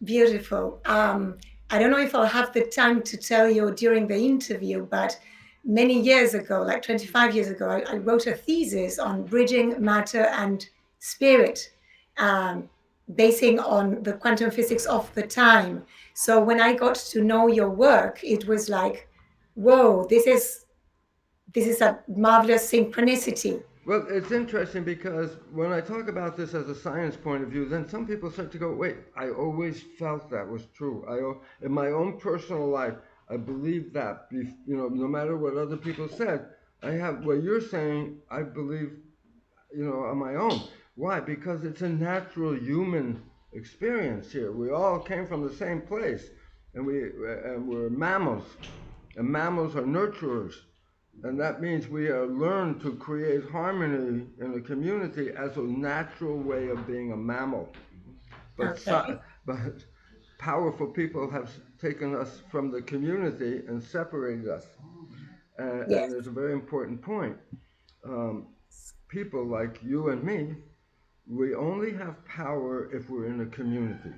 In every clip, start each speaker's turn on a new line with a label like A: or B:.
A: Beautiful. I don't know if I'll have the time to tell you during the interview, but many years ago, like 25 years ago, I wrote a thesis on bridging matter and spirit, basing on the quantum physics of the time. So when I got to know your work, it was like, whoa, this is a marvelous synchronicity.
B: Well, it's interesting because when I talk about this as a science point of view, then some people start to go, wait, I always felt that was true. In my own personal life, I believe that, no matter what other people said, I have what you're saying, I believe, on my own. Why? Because it's a natural human experience here. We all came from the same place, and we're mammals, and mammals are nurturers. And that means we are learned to create harmony in a community as a natural way of being a mammal. But,
A: Okay.
B: but powerful people have taken us from the community and separated us. And
A: Yes.
B: there's a very important point. Um, People like you and me, we only have power if we're in a community.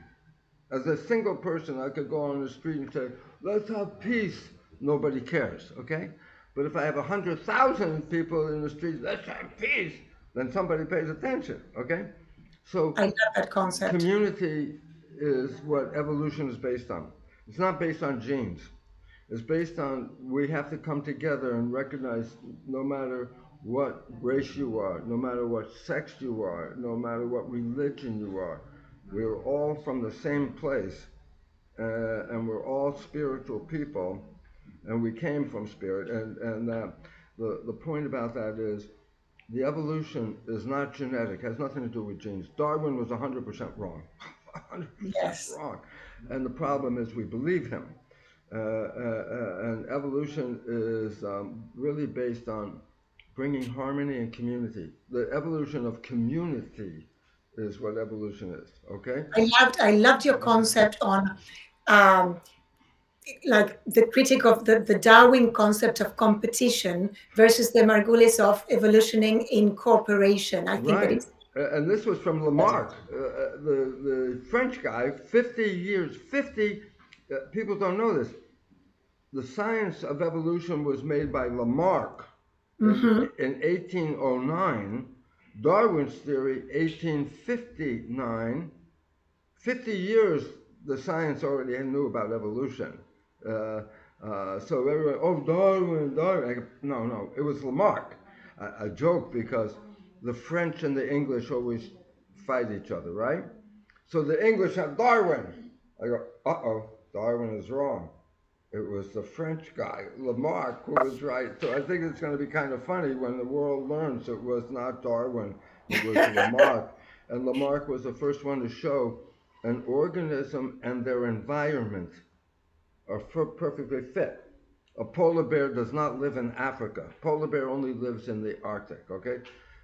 B: As a single person, I could go on the street and say, let's have peace. Nobody cares, okay? But if I have 100,000 people in the streets, let's have peace, then somebody pays attention, okay? So
A: I love that concept.
B: community is what evolution is based on. It's not based on genes. It's based on we have to come together and recognize no matter what race you are, no matter what sex you are, no matter what religion you are, we're all from the same place, and we're all spiritual people, and we came from spirit. And the point about that is the evolution is not genetic, has nothing to do with genes. Darwin was 100% wrong. 100%
A: Yes.
B: wrong. And the problem is we believe him. And evolution is really based on bringing harmony and community. The evolution of community is what evolution is, okay?
A: I loved your concept on um, like the critic of the Darwin concept of competition versus the Margulis of evolutioning in cooperation. I think that
B: Right.
A: it's
B: And this was from Lamarck, the French guy, 50 years, 50, people don't know this. The science of evolution was made by Lamarck
A: mhm,
B: in 1809, Darwin's theory, 1859. 50 years the science already knew about evolution. Uh, so everyone, oh, Darwin, Darwin. No, it was Lamarck. I joke because the French and the English always fight each other, right? So the English have Darwin. I go, uh-oh, Darwin is wrong. It was the French guy, Lamarck, who was right. So I think it's going to be kind of funny when the world learns it was not Darwin, it was Lamarck. And Lamarck was the first one to show an organism and their environment are perfectly fit. A polar bear does not live in Africa. Polar bear only lives in the Arctic, okay?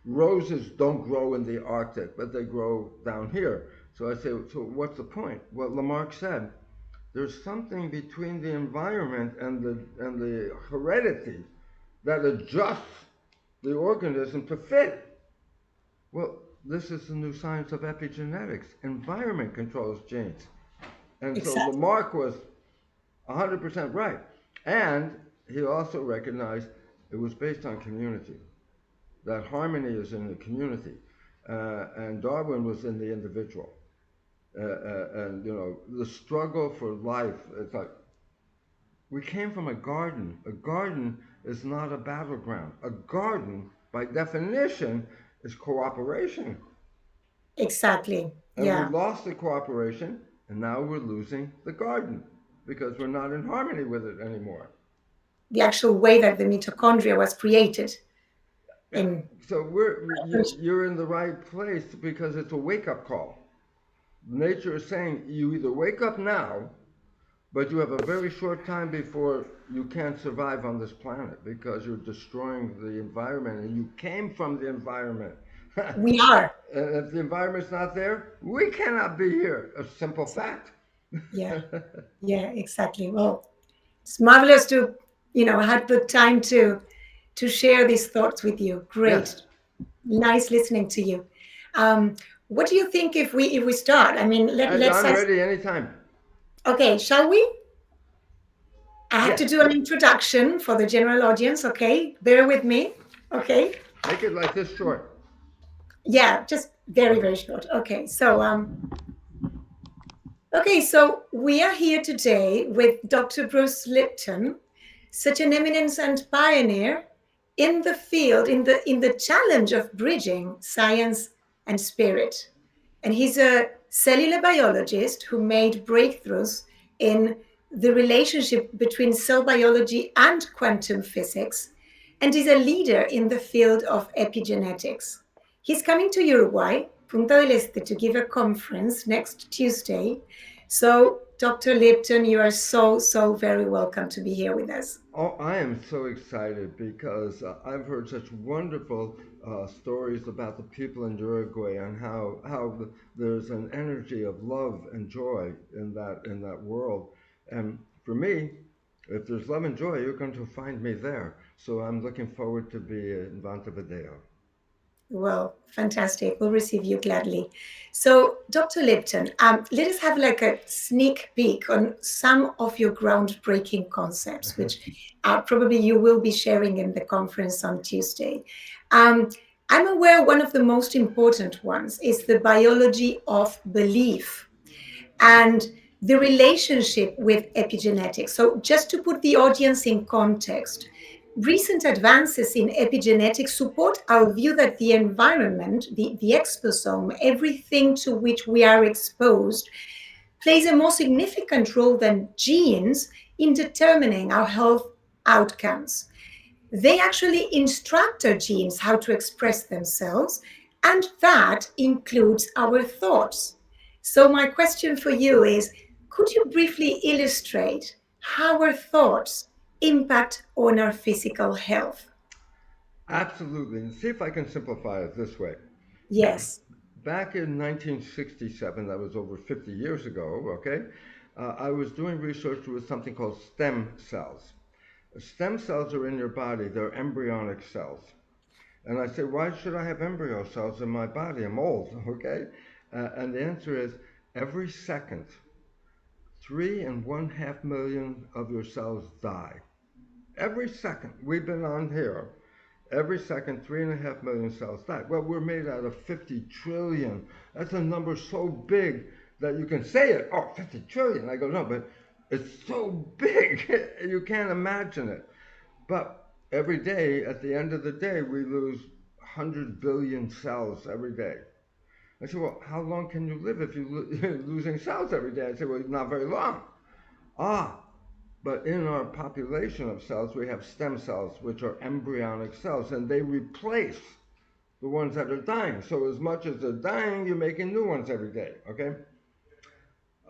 B: Roses don't grow in the Arctic, but they grow down here. So I say, so what's the point? What Lamarck said, there's something between the environment and the heredity that adjusts the organism to fit. Well, this is the new science of epigenetics. Environment controls genes. And so
A: exactly.
B: Lamarck was 100% right. And he also recognized it was based on community, that harmony is in the community. And Darwin was in the individual. And, the struggle for life, it's like we came from a garden. A garden is not a battleground. A garden, by definition, is cooperation.
A: Exactly.
B: And we
A: Yeah.
B: lost the cooperation, and now we're losing the garden because we're not in harmony with it anymore.
A: The actual way that the mitochondria was created
B: Yeah.
A: in
B: So you're in the right place because it's a wake up call. Nature is saying you either wake up now, but you have a very short time before you can't survive on this planet because you're destroying the environment and you came from the environment.
A: we are.
B: And if the environment's not there, we cannot be here. A simple fact.
A: Yeah. Yeah, exactly. Well, it's marvelous to, had the time to share these thoughts with you. Great.
B: Yes.
A: Nice listening to you. Um, what do you think if we start? I mean, let's
B: I'm
A: ask.
B: ready anytime.
A: Okay, shall we? I have to
B: Yes.
A: do an introduction for the general audience. Okay, bear with me. Okay.
B: Make it like this short.
A: Yeah, just very, very short. Okay, so we are here today with Dr. Bruce Lipton, such an eminence and pioneer in the field, in the challenge of bridging science and spirit. And he's a cellular biologist who made breakthroughs in the relationship between cell biology and quantum physics, and is a leader in the field of epigenetics. He's coming to Uruguay, Punta del Este, to give a conference next Tuesday. So, Dr. Lipton, you are so, so very welcome to be here with us.
B: Oh, I am so excited because I've heard such wonderful stories about the people in Uruguay and how there's an energy of love and joy in that world. And for me, if there's love and joy, you're going to find me there. So I'm looking forward to be in Montevideo.
A: Well, fantastic. We'll receive you gladly. So, Dr. Lipton, let us have like a sneak peek on some of your groundbreaking concepts, which probably you will be sharing in the conference on Tuesday. Um, I'm aware one of the most important ones is the biology of belief and the relationship with epigenetics. So, just to put the audience in context, recent advances in epigenetics support our view that the environment, the exposome, everything to which we are exposed, plays a more significant role than genes in determining our health outcomes. They actually instruct our genes how to express themselves, and that includes our thoughts. So, my question for you is, could you briefly illustrate how our thoughts impact on our physical health?
B: Absolutely. And see if I can simplify it this way.
A: Yes.
B: Back in 1967, that was over 50 years ago, okay, I was doing research with something called stem cells. Stem cells are in your body, they're embryonic cells. And I said, why should I have embryo cells in my body? I'm old, okay? And the answer is every second, 3.5 million of your cells die. Every second. We've been on here. Every second, 3.5 million cells die. Well, we're made out of 50 trillion. That's a number so big that you can say it. Oh, 50 trillion. I go, no, but it's so big. You can't imagine it. But every day, at the end of the day, we lose 100 billion cells every day. I said, well, how long can you live if you're losing cells every day? I said, well, not very long. Ah, but in our population of cells, we have stem cells, which are embryonic cells, and they replace the ones that are dying. So as much as they're dying, you're making new ones every day, okay?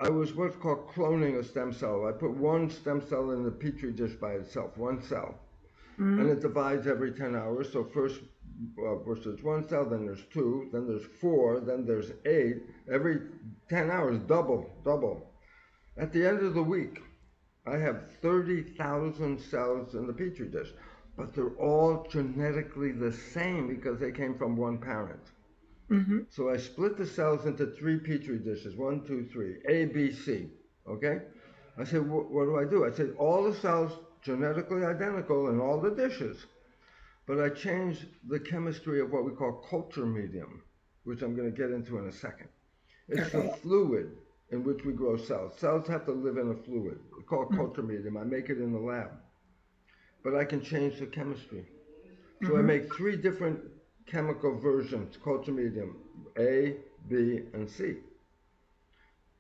B: I was what's called cloning a stem cell. I put one stem cell in the petri dish by itself, one cell, and it divides every 10 hours. So first there's one cell, then there's two, then there's four, then there's eight. Every 10 hours, double. At the end of the week, I have 30,000 cells in the petri dish, but they're all genetically the same because they came from one parent. So I split the cells into three petri dishes, one, two, three, A, B, C, okay? I said, what do? I said, all the cells genetically identical in all the dishes, but I changed the chemistry of what we call culture medium, which I'm going to get into in a second. It's the fluid in which we grow cells. Cells have to live in a fluid. It's called culture medium. I make it in the lab. But I can change the chemistry. So I make three different chemical versions, culture medium, A, B, and C.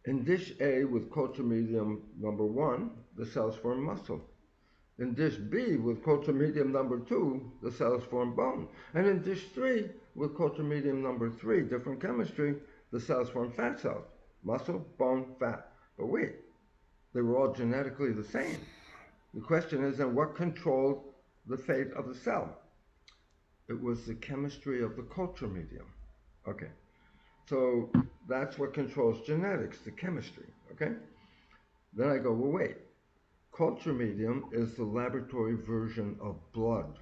B: In dish A with culture medium number 1, the cells form muscle. In dish B with culture medium number 2, the cells form bone. And in dish 3 with culture medium number 3, different chemistry, the cells form fat cells. Muscle, bone, fat. But wait, they were all genetically the same. The question is then what controlled the fate of the cell? It was the chemistry of the culture medium. Okay, so that's what controls genetics, the chemistry, okay? Then I go, well, wait, culture medium is the laboratory version of blood.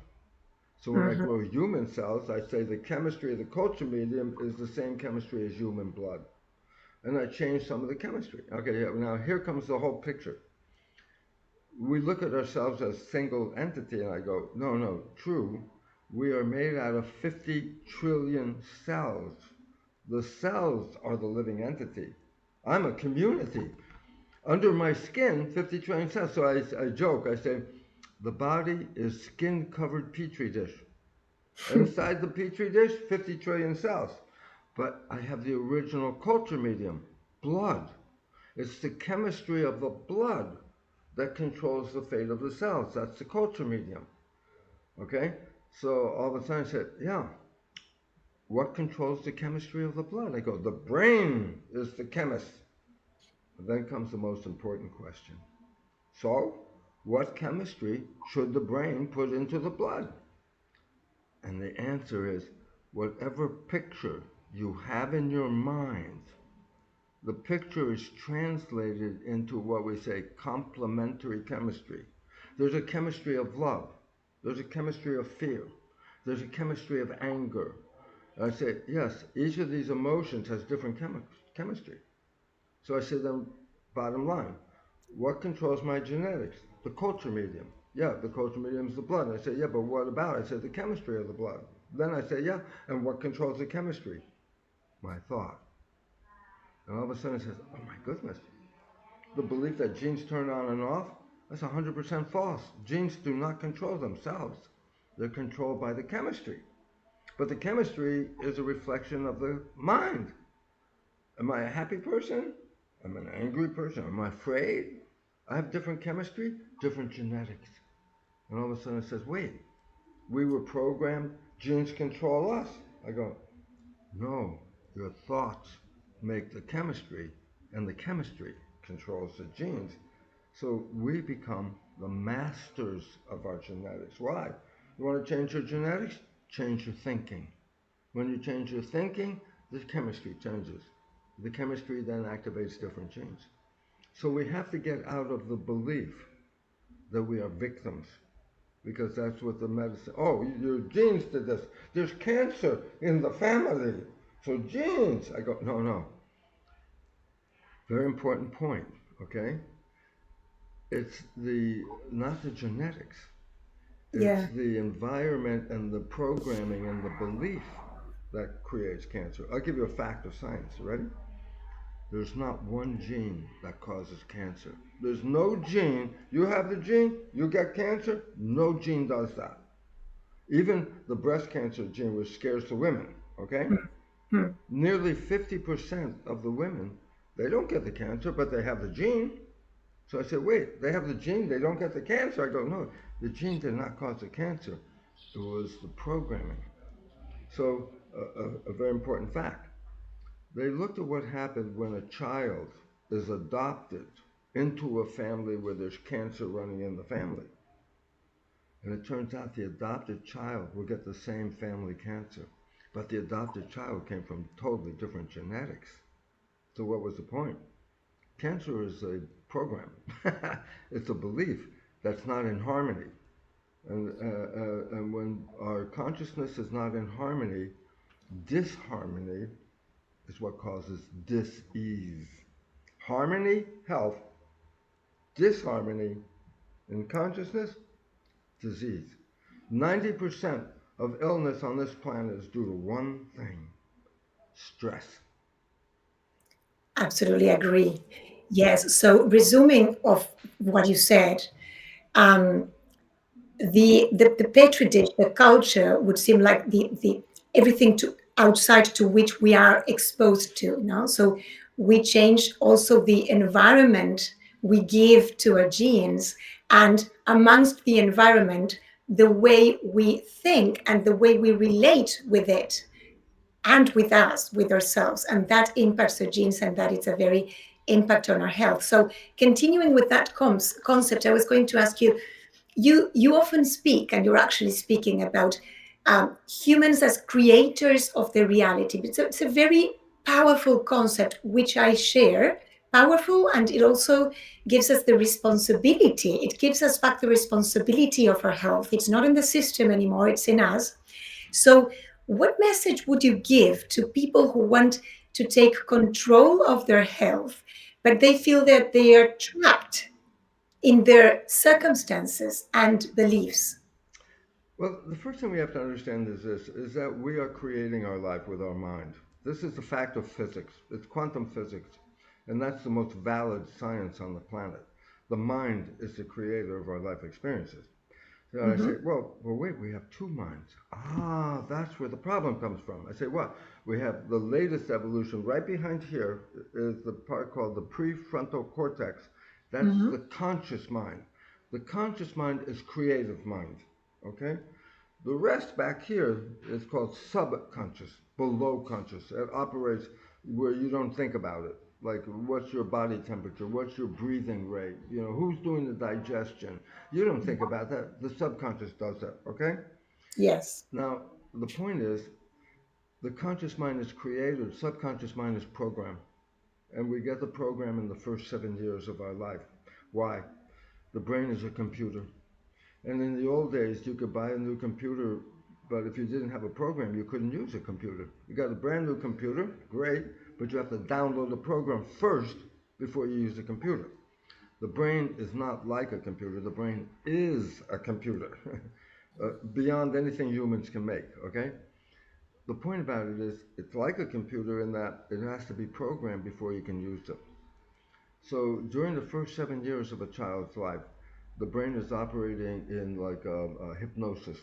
B: So when I grow human cells, I say the chemistry of the culture medium is the same chemistry as human blood. And I change some of the chemistry. Okay, now here comes the whole picture. We look at ourselves as single entity, and I go, no, true. We are made out of 50 trillion cells. The cells are the living entity. I'm a community. Under my skin, 50 trillion cells. So I joke, I say, the body is skin-covered petri dish. Inside the petri dish, 50 trillion cells. But I have the original culture medium, blood. It's the chemistry of the blood that controls the fate of the cells. That's the culture medium. Okay? So all of a sudden I said, yeah, what controls the chemistry of the blood? I go, the brain is the chemist. And then comes the most important question. So, what chemistry should the brain put into the blood? And the answer is, whatever picture you have in your mind, the picture is translated into what we say complementary chemistry. There's a chemistry of love. There's a chemistry of fear. There's a chemistry of anger. I say, yes, each of these emotions has different chemistry. So I say then, bottom line, what controls my genetics? The culture medium. Yeah, the culture medium is the blood. And I say, yeah, but what about? I say, the chemistry of the blood. Then I say, yeah, and what controls the chemistry? My thought. And all of a sudden it says, oh my goodness, the belief that genes turn on and off, that's 100% false. Genes do not control themselves. They're controlled by the chemistry. But the chemistry is a reflection of the mind. Am I a happy person? Am I an angry person? Am I afraid? I have different chemistry, different genetics. And all of a sudden it says, wait, we were programmed, genes control us. I go, no, your thoughts make the chemistry, and the chemistry controls the genes. So we become the masters of our genetics. Why? You want to change your genetics? Change your thinking. When you change your thinking, the chemistry changes. The chemistry then activates different genes. So we have to get out of the belief that we are victims, because that's what the medicine, oh, your genes did this. There's cancer in the family. So genes. I go, no. Very important point, okay? It's not the genetics. It's the environment and the programming and the belief that creates cancer. I'll give you a fact of science. Ready? There's not one gene that causes cancer. There's no gene. You have the gene, you get cancer. No gene does that. Even the breast cancer gene, which scares the women, okay? Nearly 50% of the women, they don't get the cancer, but they have the gene. So I said, wait, they have the gene, they don't get the cancer? I go, no, the gene did not cause the cancer. It was the programming. So a very important fact. They looked at what happened when a child is adopted into a family where there's cancer running in the family. And it turns out the adopted child will get the same family cancer. But the adopted child came from totally different genetics. So what was the point? Cancer is a program. It's a belief that's not in harmony. And when our consciousness is not in harmony, disharmony is what causes dis-ease. Harmony, health. Disharmony in consciousness, disease. 90% of illness on this planet is due to one thing: stress.
A: Absolutely agree. Yes. So resuming of what you said, the petri dish, the culture would seem like the everything to outside to which we are exposed to. No, so we change also the environment we give to our genes, and amongst the environment, the way we think and the way we relate with it and with us, with ourselves, and that impacts our genes, and that it's a very impact on our health. So continuing with that concept, I was going to ask you, you often speak, and you're actually speaking about humans as creators of the reality. It's a very powerful concept, which I share, powerful, and it also gives us the responsibility. It gives us back the responsibility of our health. It's not in the system anymore, it's in us. So, what message would you give to people who want to take control of their health, but they feel that they are trapped in their circumstances and beliefs?
B: Well, the first thing we have to understand is this, is that we are creating our life with our mind. This is the fact of physics. It's quantum physics. And that's the most valid science on the planet. The mind is the creator of our life experiences. So I say,
A: Mm-hmm.
B: well, wait, we have two minds. Ah, that's where the problem comes from. I say, what? We have the latest evolution right behind here is the part called the prefrontal cortex. That's
A: Mm-hmm.
B: the conscious mind. The conscious mind is creative mind. Okay? The rest back here is called subconscious, below conscious. It operates where you don't think about it. Like, what's your body temperature? What's your breathing rate? You know, who's doing the digestion? You don't think about that. The subconscious does that, okay?
A: Yes.
B: Now, the point is, the conscious mind is created, subconscious mind is programmed. And we get the program in the first 7 years of our life. Why? The brain is a computer. And in the old days, you could buy a new computer, but if you didn't have a program, you couldn't use a computer. You got a brand new computer, great, but you have to download the program first before you use the computer. The brain is not like a computer. The brain is a computer, beyond anything humans can make, okay? The point about it is, it's like a computer in that it has to be programmed before you can use it. So during the first 7 years of a child's life, the brain is operating in like a hypnosis.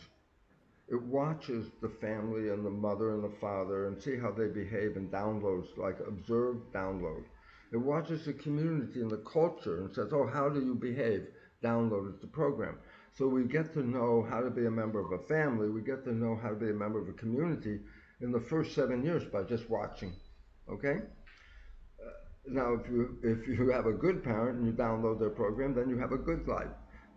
B: It watches the family and the mother and the father and see how they behave and downloads, like observe, download. It watches the community and the culture and says, oh, how do you behave? Download is the program. So we get to know how to be a member of a family. We get to know how to be a member of a community in the first 7 years by just watching. Okay? Now, if you have a good parent and you download their program, then you have a good life.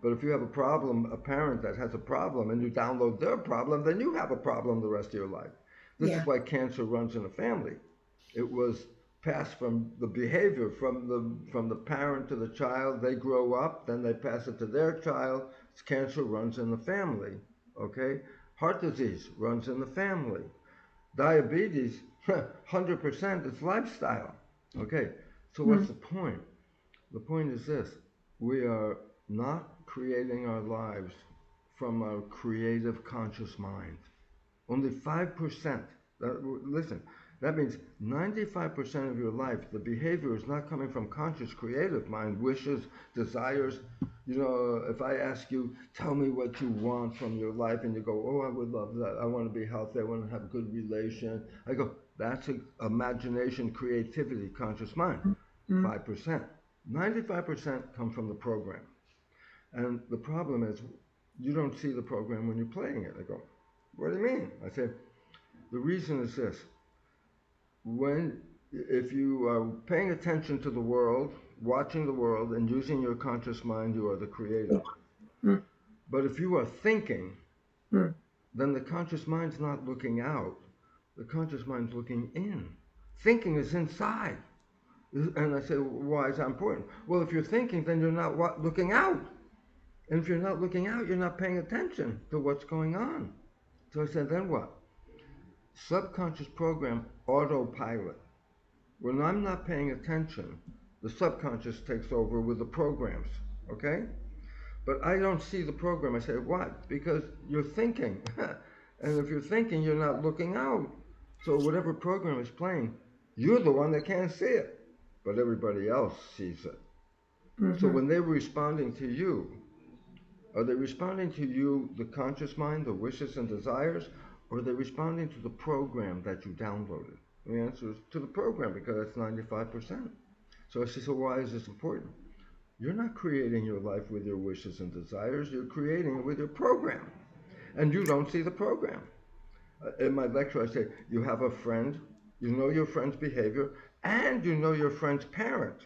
B: But if you have a problem, a parent that has a problem, and you download their problem, then you have a problem the rest of your life. This is
A: Yeah.
B: why cancer runs in a family. It was passed from the behavior from the parent to the child. They grow up, then they pass it to their child. Cancer runs in the family. Okay, heart disease runs in the family. Diabetes, 100% is lifestyle. Okay, so what's
A: Mm.
B: the point? The point is this: we are not creating our lives from a creative conscious mind. Only 5%. Listen, that means 95% of your life, the behavior is not coming from conscious creative mind, wishes, desires. You know, if I ask you, tell me what you want from your life, and you go, oh, I would love that. I want to be healthy. I want to have a good relation. I go, that's imagination, creativity, conscious mind.
A: Mm.
B: 5%. 95% come from the program. And the problem is, you don't see the program when you're playing it. I go, what do you mean? I say, the reason is this. When, if you are paying attention to the world, watching the world, and using your conscious mind, you are the creator.
A: Mm.
B: But if you are thinking,
A: Mm.
B: then the conscious mind's not looking out. The conscious mind's looking in. Thinking is inside. And I say, why is that important? Well, if you're thinking, then you're not looking out. And if you're not looking out, you're not paying attention to what's going on. So I said, then what? Subconscious program, autopilot. When I'm not paying attention, the subconscious takes over with the programs, okay? But I don't see the program. I say, why? Because you're thinking. And if you're thinking, you're not looking out. So whatever program is playing, you're the one that can't see it. But everybody else sees it. So
A: Mm-hmm.
B: when they're responding to you, are they responding to you, the conscious mind, the wishes and desires, or are they responding to the program that you downloaded? The answer is to the program because it's 95%. So I say, so why is this important? You're not creating your life with your wishes and desires. You're creating it with your program. And you don't see the program. In my lecture, I say, you have a friend, you know your friend's behavior, and you know your friend's parent.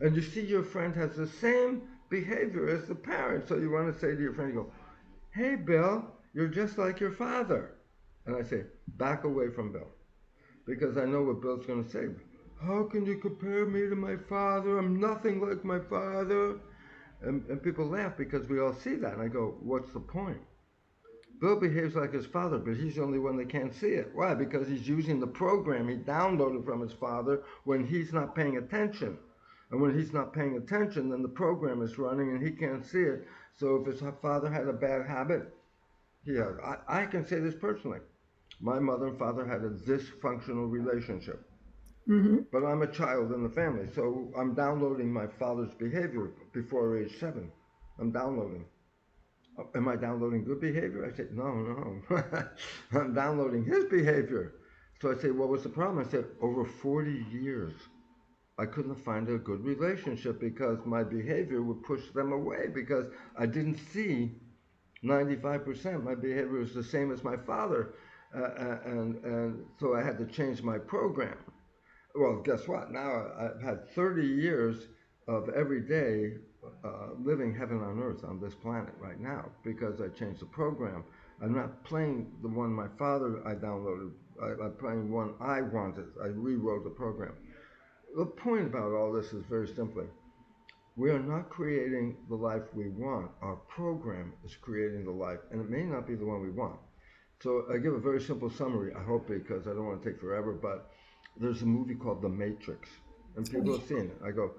B: And you see your friend has the same behavior as the parent. So you want to say to your friend, you go, hey, Bill, you're just like your father. And I say, back away from Bill. Because I know what Bill's going to say. how can you compare me to my father? I'm nothing like my father. And people laugh because we all see that. And I go, what's the point? Bill behaves like his father, but he's the only one that can't see it. Why? Because he's using the program he downloaded from his father when he's not paying attention. And when he's not paying attention, then the program is running and he can't see it. So if his father had a bad habit, I can say this personally. My mother and father had a dysfunctional relationship.
A: Mm-hmm.
B: But I'm a child in the family, so I'm downloading my father's behavior before age 7. I'm downloading. Am I downloading good behavior? I said, no. I'm downloading his behavior. So I say, what was the problem? I said, over 40 years, I couldn't find a good relationship because my behavior would push them away because I didn't see 95%. My behavior was the same as my father. And so I had to change my program. Well, guess what? Now I've had 30 years of every day living heaven on earth on this planet right now because I changed the program. I'm not playing the one my father I downloaded. I'm playing one I wanted. I rewrote the program. The point about all this is very simply, we are not creating the life we want. Our program is creating the life, and it may not be the one we want. So I give a very simple summary, I hope, because I don't want to take forever, but there's a movie called The Matrix, and
A: Oh,
B: people
A: yeah.
B: have seen it. I go,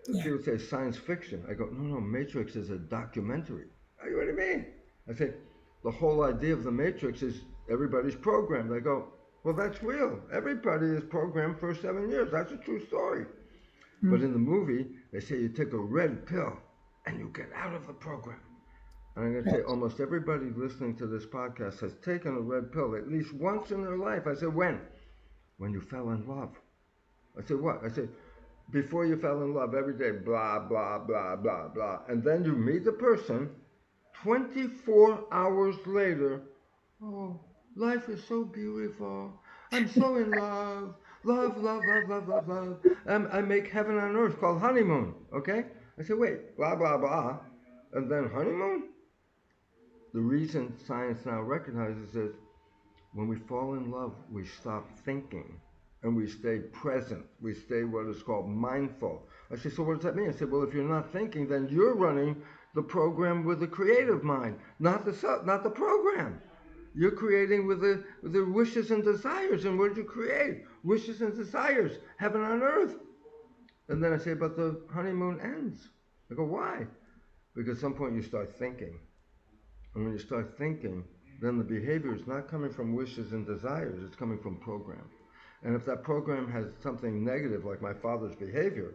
A: Yeah.
B: people say science fiction. I go, no, Matrix is a documentary. I go, what do you mean? I say, the whole idea of the Matrix is everybody's programmed. I go, well, that's real. Everybody is programmed for 7 years. That's a true story. But
A: Mm.
B: in the movie, they say you take a red pill and you get out of the program. And I'm going to say
A: Right.
B: almost everybody listening to this podcast has taken a red pill at least once in their life. I said, when? When you fell in love. I said, what? I said, before you fell in love, every day, blah, blah, blah, blah, blah. And then you meet the person, 24 hours later, oh, life is so beautiful. I'm so in love. Love, love, love, love, love, love. I make heaven on earth called honeymoon, okay? I said, wait, blah, blah, blah. And then honeymoon? The reason science now recognizes is when we fall in love, we stop thinking and we stay present. We stay what is called mindful. I said, so what does that mean? I said, well, if you're not thinking, then you're running the program with the creative mind, not the program. You're creating with the wishes and desires. And what did you create? Wishes and desires, heaven on earth. And then I say, but the honeymoon ends. I go, why? Because at some point you start thinking. And when you start thinking, then the behavior is not coming from wishes and desires, it's coming from program. And if that program has something negative, like my father's behavior,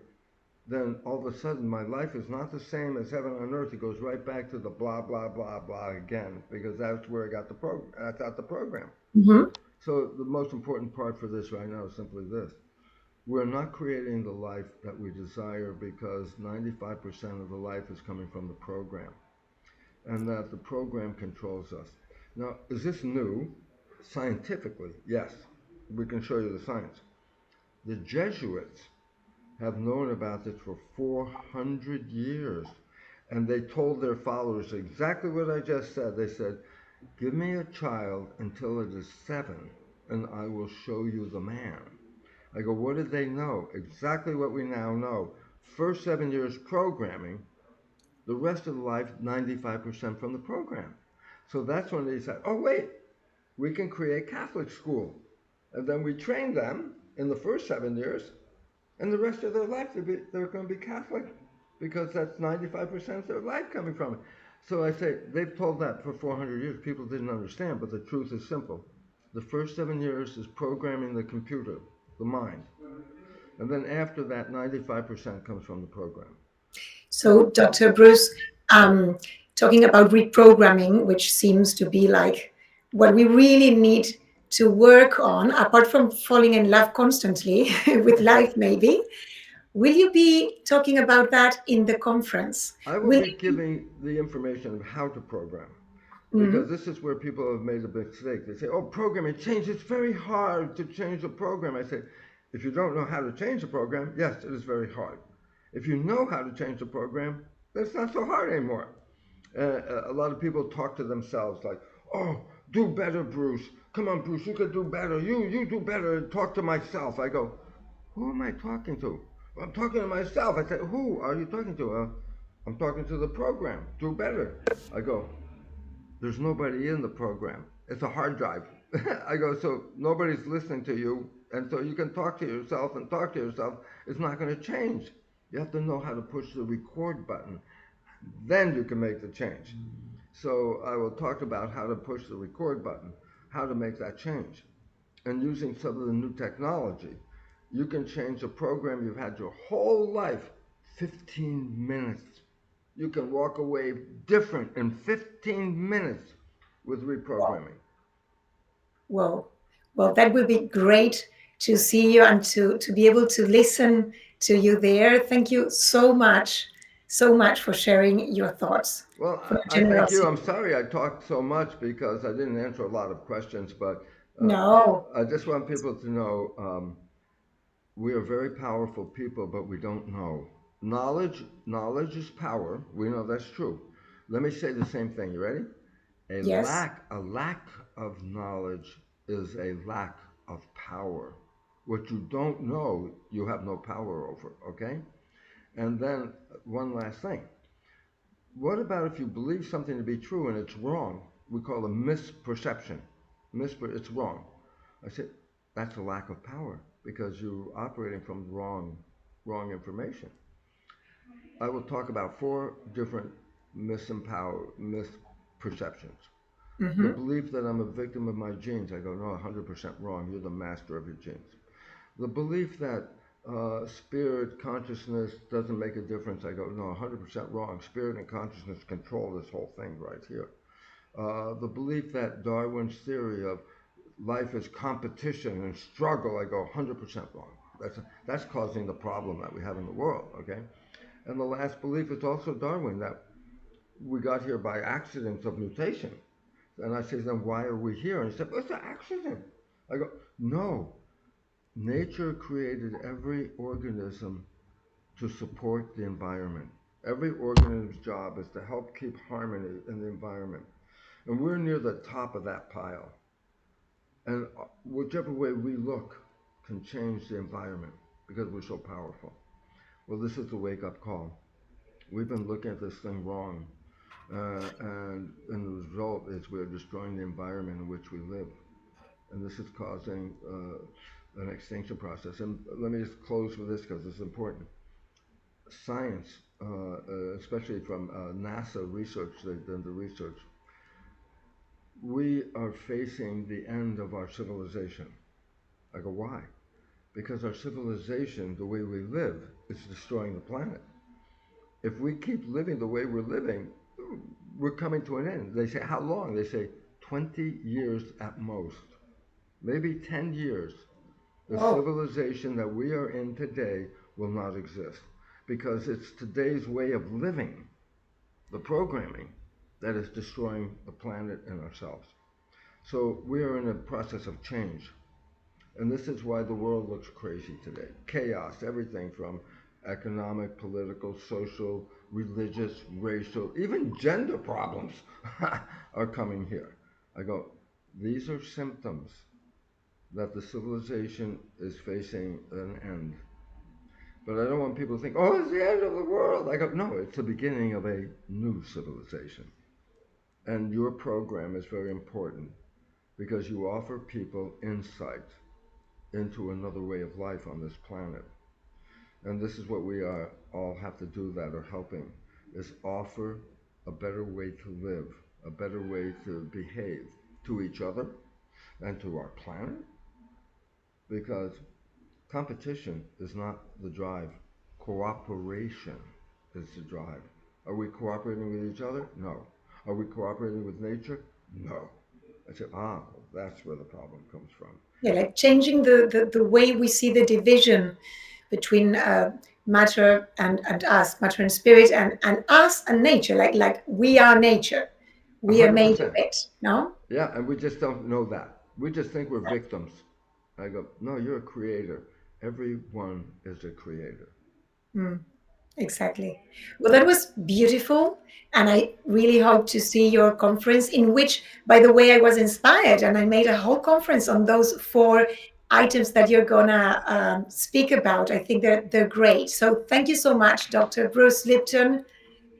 B: then all of a sudden my life is not the same as heaven on earth. It goes right back to the blah, blah, blah, blah again, because that's where I got the program. That's out the program.
A: Mm-hmm.
B: So the most important part for this right now is simply this. We're not creating the life that we desire because 95% of the life is coming from the program, and that the program controls us. Now, is this new? Scientifically, yes. We can show you the science. The Jesuits have known about this for 400 years, and they told their followers exactly what I just said. They said, give me a child until it is 7, and I will show you the man. I go, what did they know? Exactly what we now know. First 7 years programming, the rest of the life, 95% from the program. So that's when they said, oh, wait, we can create Catholic school. And then we train them in the first 7 years, and the rest of their life, they're going to be Catholic because that's 95% of their life coming from it. So I say, they've told that for 400 years. People didn't understand, but the truth is simple. The first 7 years is programming the computer, the mind. And then after that, 95% comes from the program.
A: So, Dr. Bruce, um, talking about reprogramming, which seems to be like what we really need to work on, apart from falling in love constantly with life, maybe. Will you be talking about that in the conference?
B: I will
A: Will
B: be giving the information of how to program, because
A: Mhm.
B: this is where people have made a mistake. They say, oh, programming change, it's very hard to change a program. I say, if you don't know how to change a program, yes, it is very hard. If you know how to change the program, that's not so hard anymore. A lot of people talk to themselves like, oh, do better, Bruce. Come on, Bruce, you could do better. You do better. And talk to myself. I go, Who am I talking to? Well, I'm talking to myself. I said, who are you talking to? I'm talking to the program. Do better. I go, there's nobody in the program. It's a hard drive. I go, so nobody's listening to you. And so you can talk to yourself and talk to yourself. It's not going to change. You have to know how to push the record button. Then you can make the change. So I will talk about how to push the record button, how to make that change. And using some of the new technology, you can change a program you've had your whole life 15 minutes. You can walk away different in 15 minutes with
A: Wow.
B: reprogramming.
A: Well, well, that would be great to see you and to be able to listen to you there. Thank you so much for sharing your thoughts,
B: Well,
A: for your
B: I thank you.
A: generosity.
B: I'm sorry I talked so much because I didn't answer a lot of questions, but uh,
A: No.
B: I just want people to know we are very powerful people, but we don't know. Knowledge is power. We know that's true. Let me say the same thing. You ready?
A: Yes.
B: A lack of knowledge is a lack of power. What you don't know, you have no power over. Okay? And then one last thing. What about if you believe something to be true and it's wrong? We call a misperception. It's wrong. I said that's a lack of power because you're operating from wrong information. I will talk about four different misperceptions. The
A: Mm-hmm.
B: belief that I'm a victim of my genes. I go, no, 100% wrong. You're the master of your genes. The belief that spirit consciousness doesn't make a difference. I go, no, 100% wrong. Spirit and consciousness control this whole thing right here. The belief that Darwin's theory of life is competition and struggle, I go 100% wrong. That's causing the problem that we have in the world, okay? And the last belief is also Darwin, that we got here by accidents of mutation. And I say, then why are we here? And he said, well, it's an accident. I go, no. Nature created every organism to support the environment. Every organism's job is to help keep harmony in the environment. And we're near the top of that pile. And whichever way we look can change the environment because we're so powerful. Well, this is a wake up call. We've been looking at this thing wrong. And the result is we're destroying the environment in which we live. And this is causing an extinction process. And let me just close with this because it's important. Science, especially from NASA research, they've done the research. We are facing the end of our civilization. I go, why? Because our civilization, the way we live, is destroying the planet. If we keep living the way we're living, we're coming to an end. They say, how long? They say 20 years at most, maybe 10 years. The
A: Oh,
B: civilization that we are in today will not exist because it's today's way of living, the programming, that is destroying the planet and ourselves. So we are in a process of change. And this is why the world looks crazy today. Chaos, everything from economic, political, social, religious, racial, even gender problems are coming here. I go, these are symptoms that the civilization is facing an end. But I don't want people to think, oh, it's the end of the world. I go, no, it's the beginning of a new civilization. And your program is very important because you offer people insight into another way of life on this planet. And this is what we are, all have to do that are helping, is offer a better way to live, a better way to behave to each other and to our planet. Because competition is not the drive. Cooperation is the drive. Are we cooperating with each other? No. Are we cooperating with nature? No. I said, well, that's where the problem comes from.
A: yeah, like changing the way we see the division between matter and us, matter and spirit, and us and nature. Like we are nature. We are made of
B: 100%.
A: it. No?
B: Yeah, and we just don't know that. We just think we're victims. I go, no, you're a creator. Everyone is a creator.
A: Mm, exactly. Well, that was beautiful. And I really hope to see your conference, in which, by the way, I was inspired and I made a whole conference on those four items that you're gonna speak about. I think they're great. So thank you so much, Dr. Bruce Lipton.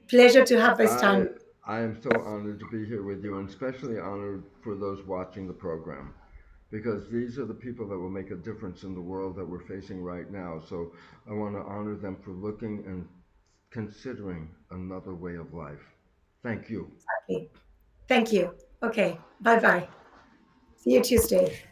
A: Pleasure to have this
B: I
A: time.
B: I am so honored to be here with you, and especially honored for those watching the program, because these are the people that will make a difference in the world that we're facing right now. So I want to honor them for looking and considering another way of life. Thank you.
A: Okay. Thank you. Okay. Bye bye. See you Tuesday.